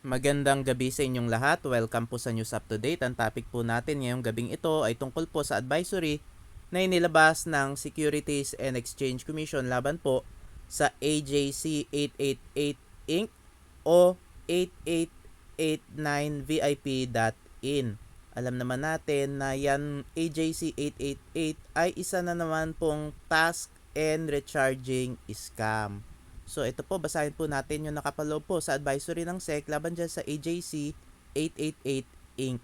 Magandang gabi sa inyong lahat. Welcome po sa News Up to Date. Ang topic po natin ngayong gabing ito ay tungkol po sa advisory na inilabas ng Securities and Exchange Commission laban po sa AJC 888 Inc. o 8889VIP.in. Alam naman natin na yan AJC 888 ay isa na naman pong task and recharging scam. So ito po, basahin po natin yung nakapaloob po sa advisory ng SEC laban dyan sa AJC 888 Inc.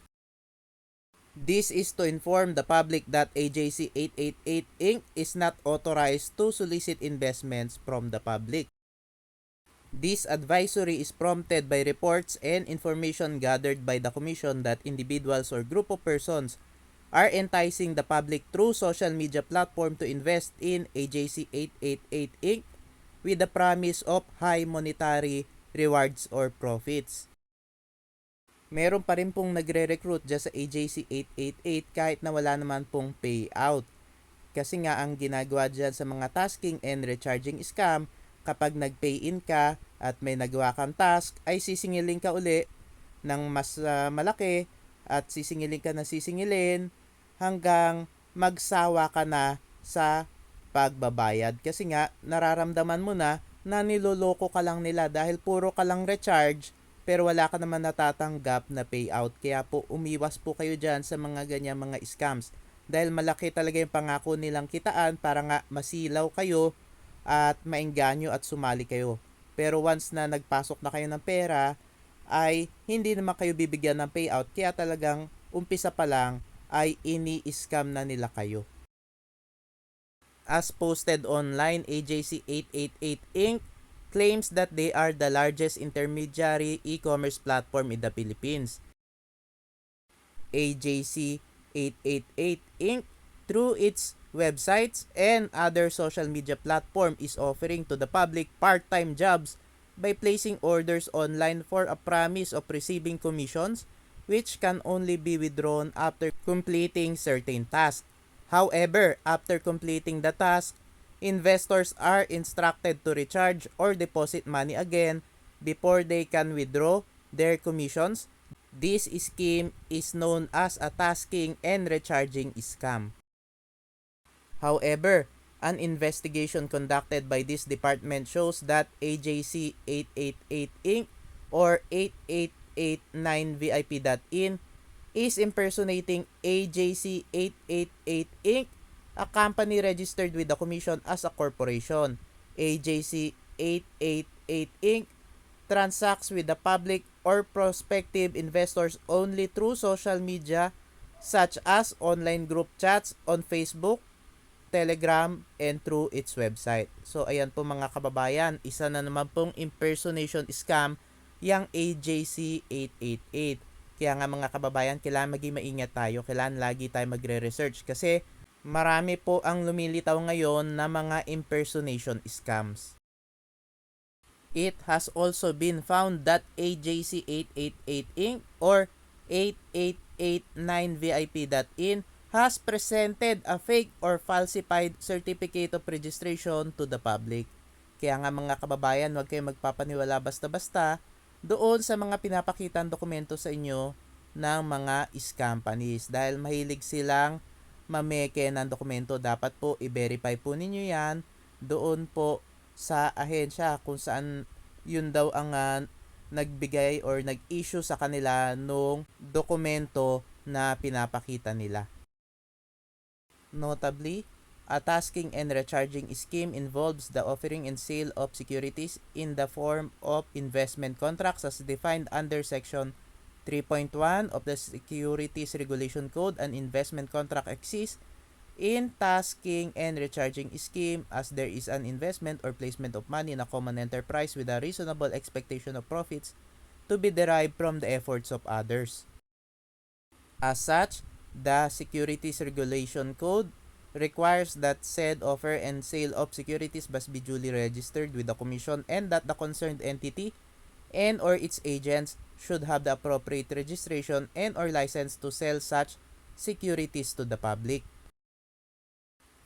This is to inform the public that AJC 888 Inc. is not authorized to solicit investments from the public. This advisory is prompted by reports and information gathered by the Commission that individuals or group of persons are enticing the public through social media platform to invest in AJC 888 Inc. with the promise of high monetary rewards or profits. Meron pa rin pong nagre-recruit dyan sa AJC 888 kahit na wala naman pong payout. Kasi nga ang ginagawa dyan sa mga tasking and recharging scam, kapag nag-pay-in ka at may nagawa kang task, ay sisingilin ka uli ng mas malaki at sisingilin hanggang magsawa ka na sa pagbabayad. Kasi nga, nararamdaman mo na niloloko ka lang nila dahil puro ka lang recharge pero wala ka naman natatanggap na payout. Kaya po umiwas po kayo dyan sa mga ganyan mga scams. Dahil malaki talaga yung pangako nilang kitaan para nga masilaw kayo at maengganyo at sumali kayo. Pero once na nagpasok na kayo ng pera, ay hindi naman kayo bibigyan ng payout. Kaya talagang umpisa pa lang ay ini-scam na nila kayo. As posted online, AJC 888 Inc. claims that they are the largest intermediary e-commerce platform in the Philippines. AJC 888 Inc. through its websites and other social media platform is offering to the public part-time jobs by placing orders online for a promise of receiving commissions which can only be withdrawn after completing certain tasks. However, after completing the task, investors are instructed to recharge or deposit money again before they can withdraw their commissions. This scheme is known as a tasking and recharging scam. However, an investigation conducted by this department shows that AJC 888 Inc. or 8889VIP.in is impersonating AJC 888 Inc., a company registered with the Commission as a corporation. AJC 888 Inc. transacts with the public or prospective investors only through social media such as online group chats on Facebook, Telegram, and through its website. So ayan po mga kababayan, isa na naman pong impersonation scam yang AJC 888. Kaya nga mga kababayan, kailangan maging maingat tayo. Kailangan lagi tayo magre-research kasi marami po ang lumilitaw ngayon na mga impersonation scams. It has also been found that AJC 888 Inc. or 8889VIP.in has presented a fake or falsified certificate of registration to the public. Kaya nga mga kababayan, huwag kayong magpapaniwala basta-basta doon sa mga pinapakitang dokumento sa inyo ng mga scam companies dahil mahilig silang mameke ng dokumento. Dapat po i-verify po ninyo yan doon po sa ahensya kung saan yun daw ang nagbigay or nag-issue sa kanila nung dokumento na pinapakita nila. Notably, a tasking and recharging scheme involves the offering and sale of securities in the form of investment contracts as defined under Section 3.1 of the Securities Regulation Code. An investment contract exists in tasking and recharging scheme as there is an investment or placement of money in a common enterprise with a reasonable expectation of profits to be derived from the efforts of others. As such, the Securities Regulation Code requires that said offer and sale of securities must be duly registered with the Commission and that the concerned entity and or its agents should have the appropriate registration and or license to sell such securities to the public.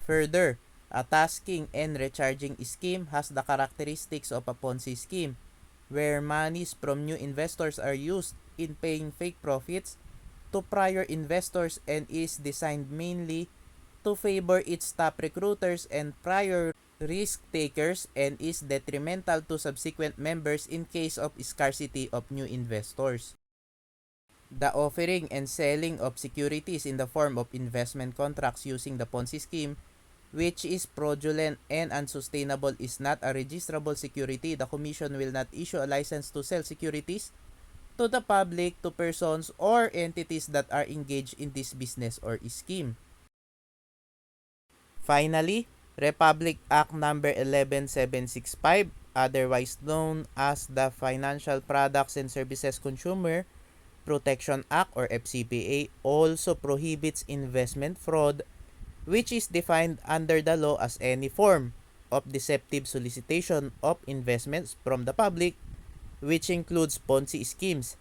Further, a tasking and recharging scheme has the characteristics of a Ponzi scheme. where monies from new investors are used in paying fake profits to prior investors and is designed mainly to favor its top recruiters and prior risk takers and is detrimental to subsequent members in case of scarcity of new investors. The offering and selling of securities in the form of investment contracts using the Ponzi scheme, which is fraudulent and unsustainable, is not a registrable security. The Commission will not issue a license to sell securities to the public, to persons or entities that are engaged in this business or scheme. Finally, Republic Act number 11765, otherwise known as the Financial Products and Services Consumer Protection Act or FCPA, also prohibits investment fraud, which is defined under the law as any form of deceptive solicitation of investments from the public, which includes Ponzi schemes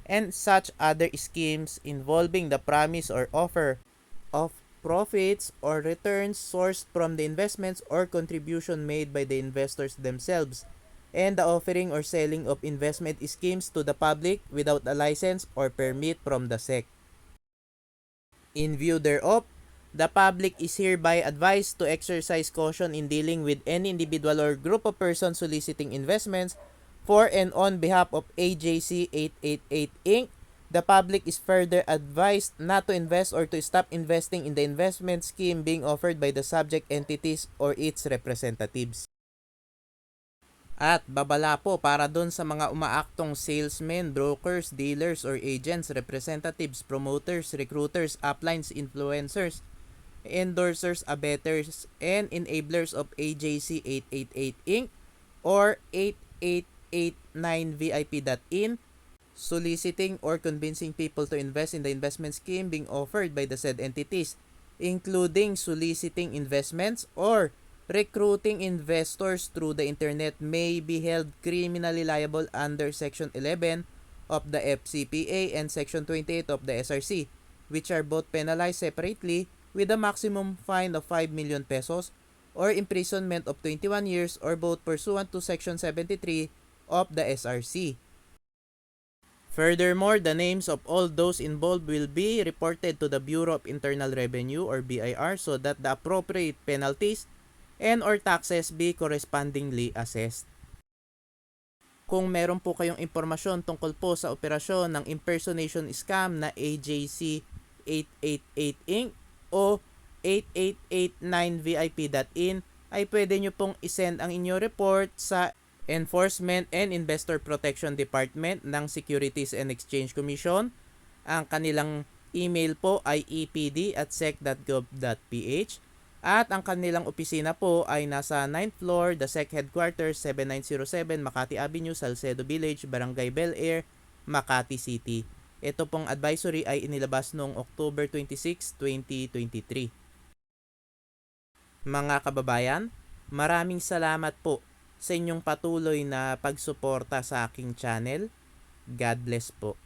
and such other schemes involving the promise or offer of profits or returns sourced from the investments or contribution made by the investors themselves, and the offering or selling of investment schemes to the public without a license or permit from the SEC. In view thereof, the public is hereby advised to exercise caution in dealing with any individual or group of persons soliciting investments for and on behalf of AJC 888 Inc. The public is further advised not to invest or to stop investing in the investment scheme being offered by the subject entities or its representatives. At babala po para doon sa mga umaaktong salesmen, brokers, dealers or agents, representatives, promoters, recruiters, uplines, influencers, endorsers, abettors, and enablers of AJC 888 Inc. or 8889VIP.in, soliciting or convincing people to invest in the investment scheme being offered by the said entities, including soliciting investments or recruiting investors through the internet, may be held criminally liable under Section 11 of the FCPA and Section 28 of the SRC, which are both penalized separately with a maximum fine of 5 million pesos or imprisonment of 21 years or both pursuant to Section 73 of the SRC. Furthermore, the names of all those involved will be reported to the Bureau of Internal Revenue or BIR so that the appropriate penalties and or taxes be correspondingly assessed. Kung meron po kayong impormasyon tungkol po sa operasyon ng impersonation scam na AJC 888 Inc. o 8889VIP.in, ay pwede nyo pong isend ang inyong report sa Enforcement and Investor Protection Department ng Securities and Exchange Commission. Ang kanilang email po ay epd@sec.gov.ph at ang kanilang opisina po ay nasa 9th floor, the SEC Headquarters, 7907 Makati Avenue, Salcedo Village, Barangay Bel Air, Makati City. Ito pong advisory ay inilabas noong October 26, 2023. Mga kababayan, maraming salamat po sa inyong patuloy na pagsuporta sa aking channel. God bless po.